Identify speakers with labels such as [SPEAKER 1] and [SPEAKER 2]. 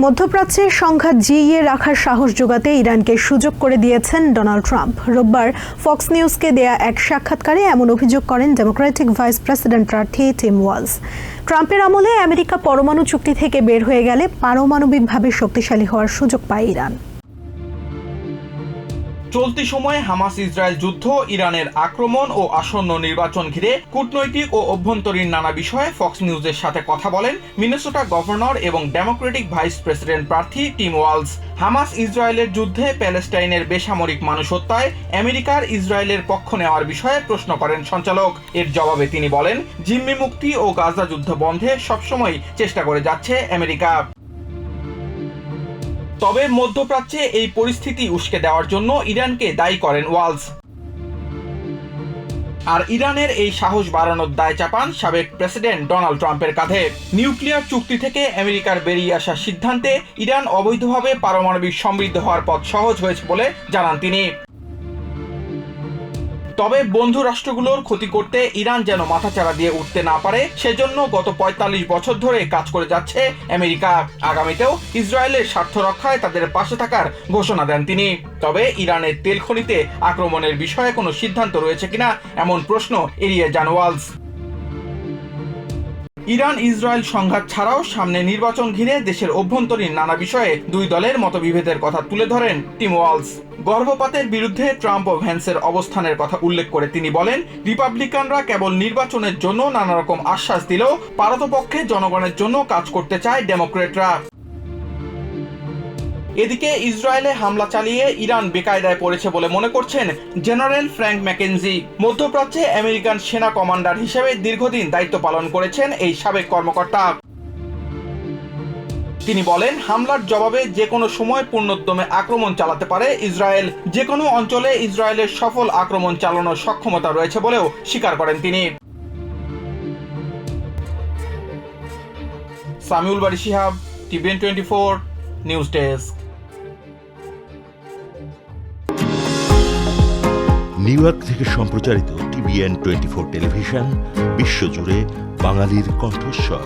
[SPEAKER 1] মধ্যপ্রাচ্যের সংঘাত জিইয়ে রাখার সাহস জোগাতে ইরানকে সুযোগ করে দিয়েছেন ডোনাল্ড ট্রাম্প। রোববার ফক্স নিউজকে দেয়া এক সাক্ষাৎকারে এমন অভিযোগ করেন ডেমোক্রেটিক ভাইস প্রেসিডেন্ট প্রার্থী টিম ওয়ালজ। ট্রাম্পের আমলে আমেরিকা পরমাণু চুক্তি থেকে বের হয়ে গেলে পারমাণবিকভাবে শক্তিশালী হওয়ার সুযোগ পায় ইরান।
[SPEAKER 2] চলতি সময়ে হামাস ইসরায়েল যুদ্ধ, ইরানের আক্রমণ ও আসন্ন নির্বাচন ঘিরে কূটনৈতিক ও অভ্যন্তরীণ নানা বিষয়ে ফক্স নিউজের সাথে কথা বলেন মিনেসোটা গভর্নর এবং ডেমোক্রেটিক ভাইস প্রেসিডেন্ট প্রার্থী টিম ওয়ালজ। হামাস ইসরায়েলের যুদ্ধে প্যালেস্টাইনের বেসামরিক মানুষ হত্যায় আমেরিকার ইসরায়েলের পক্ষ নেওয়ার বিষয়ে প্রশ্ন করেন সঞ্চালক। এর জবাবে তিনি বলেন, জিম্মি মুক্তি ও গাজা যুদ্ধ বন্ধে সবসময় চেষ্টা করে যাচ্ছে আমেরিকা। তবে মধ্যপ্রাচ্যে এই পরিস্থিতি উস্কে দেওয়ার জন্য ইরানকে দায়ী করেন ওয়ালজ। আর ইরানের এই সাহস বাড়ানোর দায় চাপান সাবেক প্রেসিডেন্ট ডোনাল্ড ট্রাম্পের কাঁধে। নিউক্লিয়ার চুক্তি থেকে আমেরিকার বেরিয়ে আসার সিদ্ধান্তে ইরান অবৈধভাবে পারমাণবিক সমৃদ্ধ হওয়ার পথ সহজ হয়েছে বলে জানান তিনি। তবে বন্ধু রাষ্ট্রগুলোর ক্ষতি করতে ইরান যেন মাথাচাড়া দিয়ে উঠতে না পারে, সেজন্য গত ৪৫ বছর ধরে কাজ করে যাচ্ছে আমেরিকা। আগামীতেও ইসরায়েলের স্বার্থ রক্ষায় তাদের পাশে থাকার ঘোষণা দেন তিনি। তবে ইরানের তেল খনিতে আক্রমণের বিষয়ে কোনো সিদ্ধান্ত রয়েছে কিনা এমন প্রশ্ন এড়িয়ে যান ওয়ালজ। ইরান ইসরায়েল সংঘাত ছাড়াও সামনে নির্বাচন ঘিরে দেশের অভ্যন্তরীণ নানা বিষয়ে দুই দলের মতবিভেদের কথা তুলে ধরেন টিম ওয়ালজ। গর্ভপাতের বিরুদ্ধে ট্রাম্প ও ভ্যান্সের অবস্থানের কথা উল্লেখ করে তিনি বলেন, রিপাবলিকানরা কেবল নির্বাচনের জন্য নানা রকম আশ্বাস দিলেও পারতপক্ষে জনগণের জন্য কাজ করতে চায় ডেমোক্রেটরা। এদিকে ইসরায়েলে হামলা চালিয়ে ইরান বেকায়দায় পড়েছে বলে মনে করছেন জেনারেল ফ্র্যাঙ্ক ম্যাকেনজি। মধ্যপ্রাচ্যে আমেরিকান সেনা কমান্ডার হিসেবে দীর্ঘদিন দায়িত্ব পালন করেছেন এই সাবেক কর্মকর্তা। তিনি বলেন, হামলার জবাবে যে কোনো সময় পূর্ণোদ্যমে আক্রমণ চালাতে পারে ইসরায়েল। যে কোনো অঞ্চলে ইসরায়েলের সফল আক্রমণ চালানোর সক্ষমতা রয়েছে বলেও স্বীকার করেন তিনি। Samiul Bari Shihab, TVN 24 news desk.
[SPEAKER 3] New York থেকে সম্প্রচারিত টিভিএন 24 টেলিভিশন বিশ্বজুড়ে বাঙালির কণ্ঠস্বর।